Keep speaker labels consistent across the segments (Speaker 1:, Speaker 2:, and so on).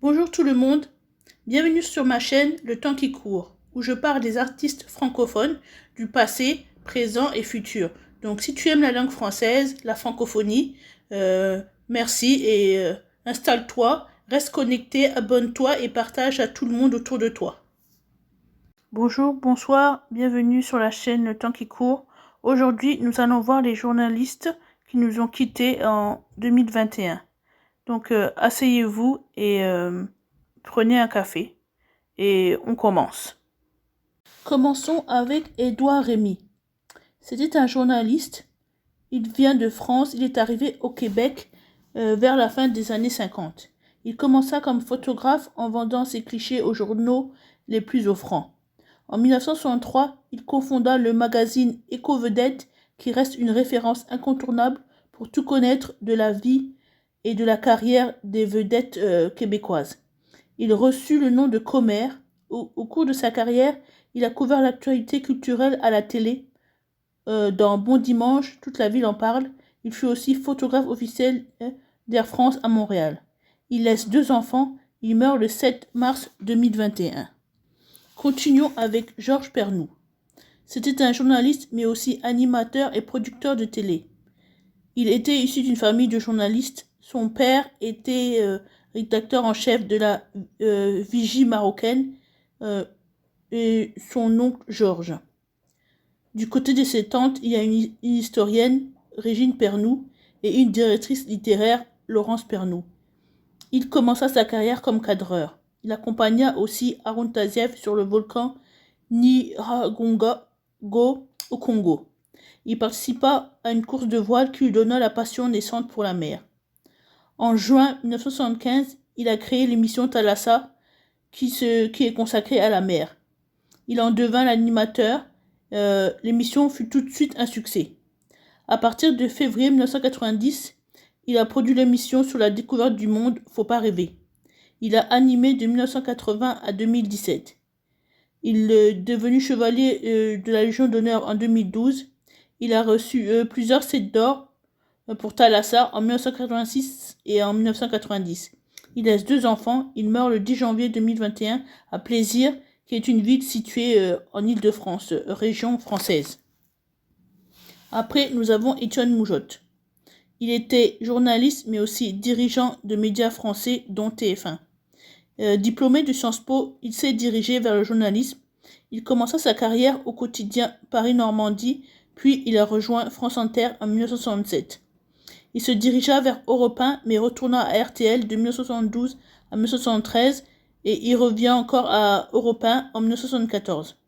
Speaker 1: Bonjour tout le monde, bienvenue sur ma chaîne Le Temps qui court, où je parle des artistes francophones du passé, présent et futur. Donc si tu aimes la langue française, la francophonie, merci et installe-toi, reste connecté, abonne-toi et partage à tout le monde autour de toi. Bonjour, bonsoir, bienvenue sur la chaîne Le Temps qui court. Aujourd'hui, nous allons voir les journalistes qui nous ont quittés en 2021. Donc, asseyez-vous et prenez un café. Et on commence. Commençons avec Édouard Rémy. C'était un journaliste. Il vient de France. Il est arrivé au Québec vers la fin des années 50. Il commença comme photographe en vendant ses clichés aux journaux les plus offrants. En 1963, il cofonda le magazine Éco-Vedette, qui reste une référence incontournable pour tout connaître de la vie et de la carrière des vedettes québécoises. Il reçut le nom de commère. Au cours de sa carrière, il a couvert l'actualité culturelle à la télé. Dans Bon Dimanche, toute la ville en parle. Il fut aussi photographe officiel d'Air France à Montréal. Il laisse 2 enfants. Il meurt le 7 mars 2021. Continuons avec Georges Pernoud. C'était un journaliste, mais aussi animateur et producteur de télé. Il était issu d'une famille de journalistes. Son père était rédacteur en chef de la Vigie marocaine et son oncle Georges. Du côté de ses tantes, il y a une historienne, Régine Pernoud, et une directrice littéraire, Laurence Pernoud. Il commença sa carrière comme cadreur. Il accompagna aussi Haroun Tazieff sur le volcan Nyiragongo au Congo. Il participa à une course de voile qui lui donna la passion naissante pour la mer. En juin 1975, il a créé l'émission Thalassa, qui est consacrée à la mer. Il en devint l'animateur. L'émission fut tout de suite un succès. À partir de février 1990, il a produit l'émission sur la découverte du monde Faut pas rêver. Il a animé de 1980 à 2017. Il est devenu chevalier de la Légion d'honneur en 2012. Il a reçu plusieurs sets d'or pour Thalassa en 1986 et en 1990. Il laisse 2 enfants. Il meurt le 10 janvier 2021 à Plaisir, qui est une ville située en Île-de-France, région française. Après, nous avons Étienne Moujotte. Il était journaliste, mais aussi dirigeant de médias français, dont TF1. Diplômé de Sciences Po, il s'est dirigé vers le journalisme. Il commença sa carrière au quotidien Paris-Normandie, puis il a rejoint France Inter en 1967. Il se dirigea vers Europe 1, mais retourna à RTL de 1972 à 1973, et il revient encore à Europe 1 en 1974.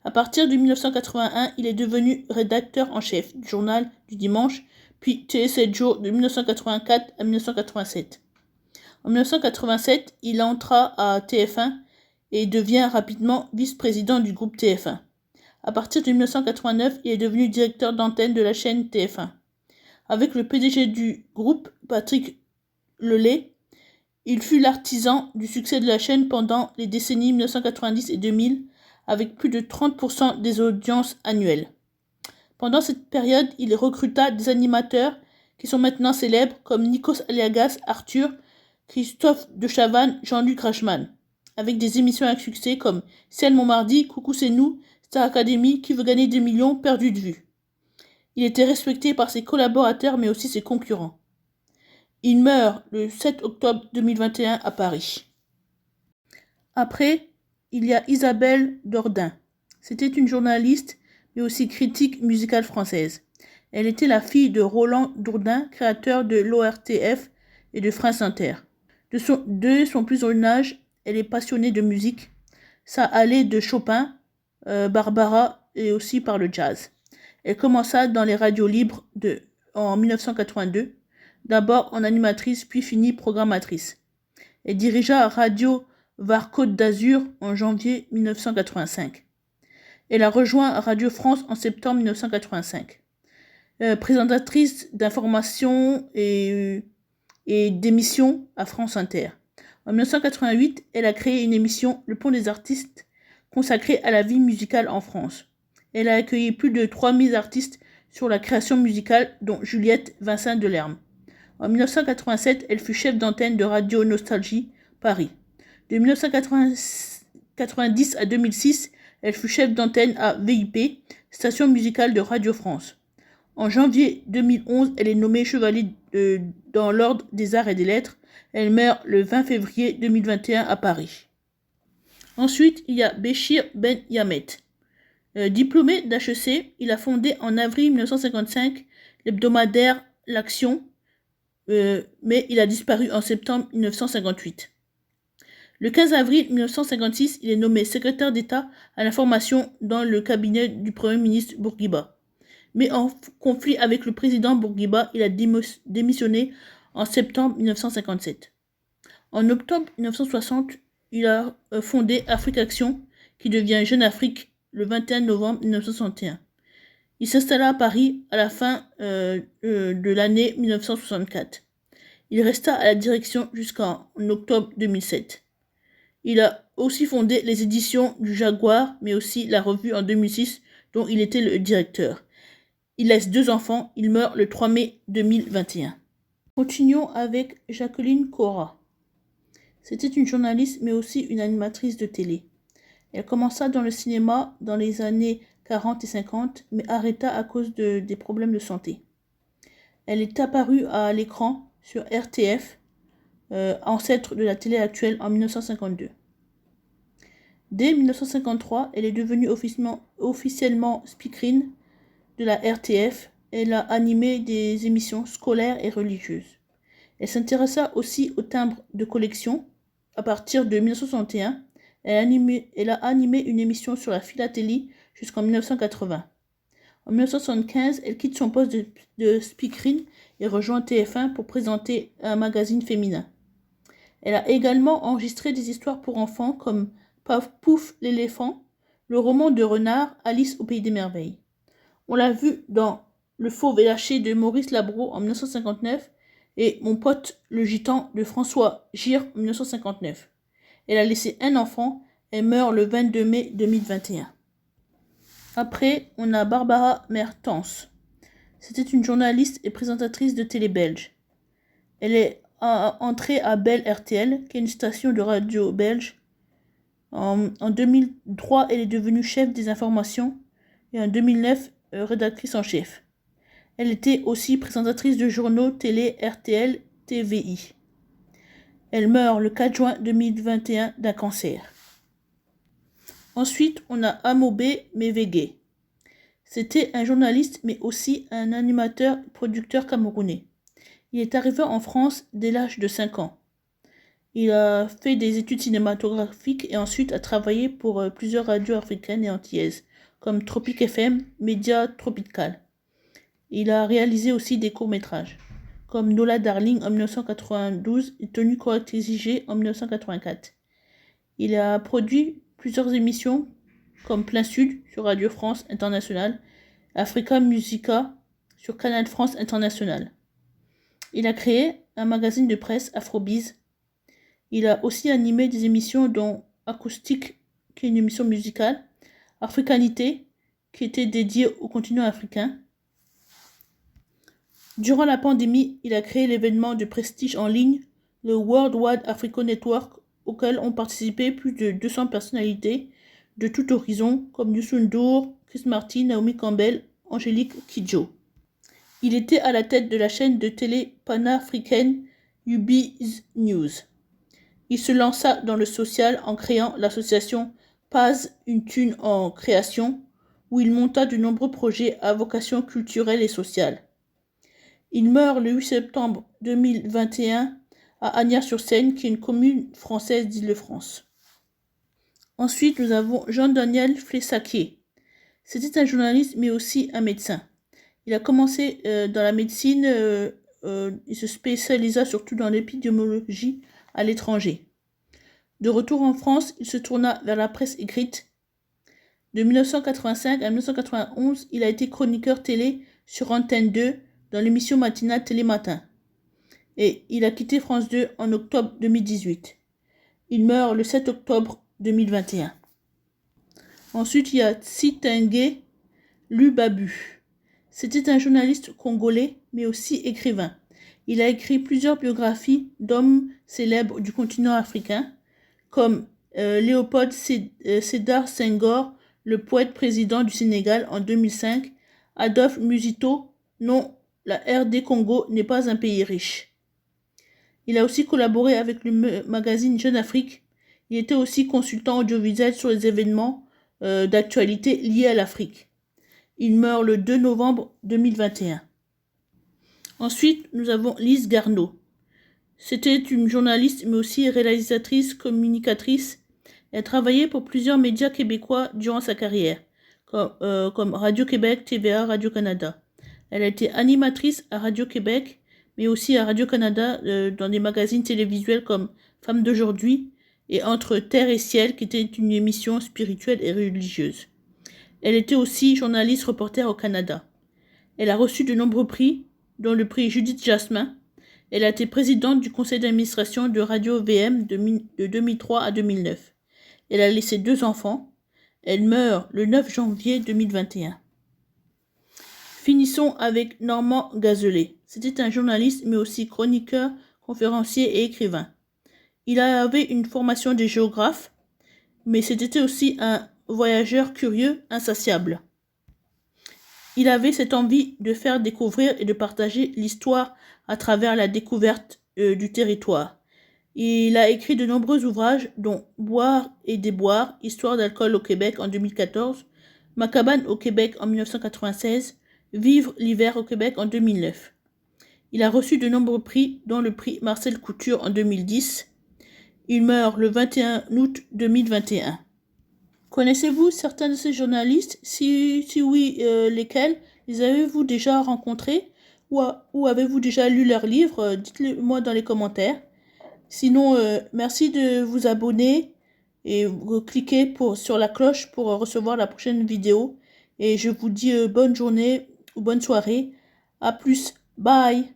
Speaker 1: À partir de 1981, il est devenu rédacteur en chef du journal du dimanche, puis Télé 7 jours de 1984 à 1987. En 1987, il entra à TF1 et devient rapidement vice-président du groupe TF1. À partir de 1989, il est devenu directeur d'antenne de la chaîne TF1. Avec le PDG du groupe, Patrick Lelay, il fut l'artisan du succès de la chaîne pendant les décennies 1990 et 2000, avec plus de 30% des audiences annuelles. Pendant cette période, il recruta des animateurs qui sont maintenant célèbres comme Nikos Aliagas, Arthur, Christophe de Chavannes, Jean-Luc Reichmann, avec des émissions à succès comme Ciel mon mardi, Coucou c'est nous, Star Academy, Qui veut gagner des millions, perdu de vue. Il était respecté par ses collaborateurs mais aussi ses concurrents. Il meurt le 7 octobre 2021 à Paris. Après, il y a Isabelle Dordain. C'était une journaliste mais aussi critique musicale française. Elle était la fille de Roland Dordain, créateur de l'ORTF et de France Inter. De son plus jeune âge, elle est passionnée de musique. Ça allait de Chopin, Barbara et aussi par le jazz. Elle commença dans les radios libres en 1982, d'abord en animatrice puis finit programmatrice. Elle dirigea Radio Var Côte d'Azur en janvier 1985. Elle a rejoint Radio France en septembre 1985. Présentatrice d'informations et d'émissions à France Inter. En 1988, elle a créé une émission, Le Pont des artistes, consacrée à la vie musicale en France. Elle a accueilli plus de 3000 artistes sur la création musicale, dont Juliette Vincent Delerme. En 1987, elle fut chef d'antenne de Radio Nostalgie Paris. De 1990 à 2006, elle fut chef d'antenne à VIP, station musicale de Radio France. En janvier 2011, elle est nommée chevalier dans l'ordre des arts et des lettres. Elle meurt le 20 février 2021 à Paris. Ensuite, il y a Béchir Ben Yamet. Diplômé d'HEC, il a fondé en avril 1955 l'hebdomadaire L'Action, mais il a disparu en septembre 1958. Le 15 avril 1956, il est nommé secrétaire d'État à l'information dans le cabinet du Premier ministre Bourguiba. Mais en conflit avec le président Bourguiba, il a démissionné en septembre 1957. En octobre 1960, il a fondé Afrique Action, qui devient Jeune Afrique le 21 novembre 1961. Il s'installa à Paris à la fin de l'année 1964. Il resta à la direction jusqu'en octobre 2007. Il a aussi fondé les éditions du Jaguar, mais aussi la revue en 2006, dont il était le directeur. Il laisse 2 enfants, il meurt le 3 mai 2021. Continuons avec Jacqueline Cora. C'était une journaliste, mais aussi une animatrice de télé. Elle commença dans le cinéma dans les années 40 et 50, mais arrêta à cause des problèmes de santé. Elle est apparue à l'écran sur RTF, ancêtre de la télé actuelle, en 1952. Dès 1953, elle est devenue officiellement speakerine de la RTF. Elle a animé des émissions scolaires et religieuses. Elle s'intéressa aussi aux timbres de collection. À partir de 1961, elle a animé une émission sur la philatélie jusqu'en 1980. En 1975, elle quitte son poste de speakerine et rejoint TF1 pour présenter un magazine féminin. Elle a également enregistré des histoires pour enfants comme Paf Pouf l'éléphant, le roman de Renard, Alice au pays des merveilles. On l'a vu dans Le fauve et lâché de Maurice Labro en 1959 et Mon pote le gitan de François Gir en 1959. Elle a laissé un enfant, elle meurt le 22 mai 2021. Après, on a Barbara Mertens. C'était une journaliste et présentatrice de télé belge. Elle est entrée à Bell RTL, qui est une station de radio belge. En 2003, elle est devenue chef des informations et en 2009, rédactrice en chef. Elle était aussi présentatrice de journaux télé RTL TVI. Elle meurt le 4 juin 2021 d'un cancer. Ensuite, on a Amobé Mevege. C'était un journaliste, mais aussi un animateur producteur camerounais. Il est arrivé en France dès l'âge de 5 ans. Il a fait des études cinématographiques et ensuite a travaillé pour plusieurs radios africaines et antillaises, comme Tropic FM, Média Tropical. Il a réalisé aussi des courts-métrages, comme Nola Darling en 1992 et Tenue correcte exigée en 1984. Il a produit plusieurs émissions comme Plein Sud sur Radio France Internationale, Africa Musica sur Canal France International. Il a créé un magazine de presse Afrobiz. Il a aussi animé des émissions dont Acoustique, qui est une émission musicale, Africanité, qui était dédiée au continent africain. Durant la pandémie, il a créé l'événement de prestige en ligne, le World Wide Africa Network, auquel ont participé plus de 200 personnalités de tout horizon, comme Youssou N'Dour, Chris Martin, Naomi Campbell, Angélique Kidjo. Il était à la tête de la chaîne de télé panafricaine UBiz News. Il se lança dans le social en créant l'association Paz une thune en création, où il monta de nombreux projets à vocation culturelle et sociale. Il meurt le 8 septembre 2021 à Agnières-sur-Seine, qui est une commune française d'Île-de-France. Ensuite, nous avons Jean-Daniel Flessaquier. C'était un journaliste, mais aussi un médecin. Il a commencé dans la médecine, il se spécialisa surtout dans l'épidémiologie à l'étranger. De retour en France, il se tourna vers la presse écrite. De 1985 à 1991, il a été chroniqueur télé sur Antenne 2 dans l'émission matinale Télématin. Et il a quitté France 2 en octobre 2018. Il meurt le 7 octobre 2021. Ensuite, il y a Tsitenge Lubabu. C'était un journaliste congolais, mais aussi écrivain. Il a écrit plusieurs biographies d'hommes célèbres du continent africain, comme Léopold Sédar Senghor, le poète président du Sénégal en 2005, Adolphe Musito, non, la RD Congo n'est pas un pays riche. Il a aussi collaboré avec le magazine Jeune Afrique. Il était aussi consultant audiovisuel sur les événements d'actualité liés à l'Afrique. Il meurt le 2 novembre 2021. Ensuite, nous avons Lise Garneau. C'était une journaliste, mais aussi réalisatrice, communicatrice. Elle travaillait pour plusieurs médias québécois durant sa carrière, comme Radio-Québec, TVA, Radio-Canada. Elle a été animatrice à Radio-Québec, mais aussi à Radio-Canada dans des magazines télévisuels comme Femmes d'aujourd'hui et Entre Terre et Ciel, qui était une émission spirituelle et religieuse. Elle était aussi journaliste reporter au Canada. Elle a reçu de nombreux prix, dont le prix Judith Jasmin. Elle a été présidente du conseil d'administration de Radio-VM de 2003 à 2009. Elle a laissé 2 enfants. Elle meurt le 9 janvier 2021. Finissons avec Normand Gazelet. C'était un journaliste, mais aussi chroniqueur, conférencier et écrivain. Il avait une formation de géographe, mais c'était aussi un voyageur curieux, insatiable. Il avait cette envie de faire découvrir et de partager l'histoire à travers la découverte du territoire. Il a écrit de nombreux ouvrages, dont Boire et déboire, Histoire d'alcool au Québec en 2014, Ma cabane au Québec en 1996, Vivre l'hiver au Québec en 2009. Il a reçu de nombreux prix, dont le prix Marcel Couture en 2010. Il meurt le 21 août 2021. Connaissez-vous certains de ces journalistes? Si oui, lesquels? Les avez-vous déjà rencontrés? Ou avez-vous déjà lu leurs livres? Dites-le moi dans les commentaires. Sinon, merci de vous abonner et cliquez sur la cloche pour recevoir la prochaine vidéo. Et je vous dis bonne journée ou bonne soirée. À plus. Bye.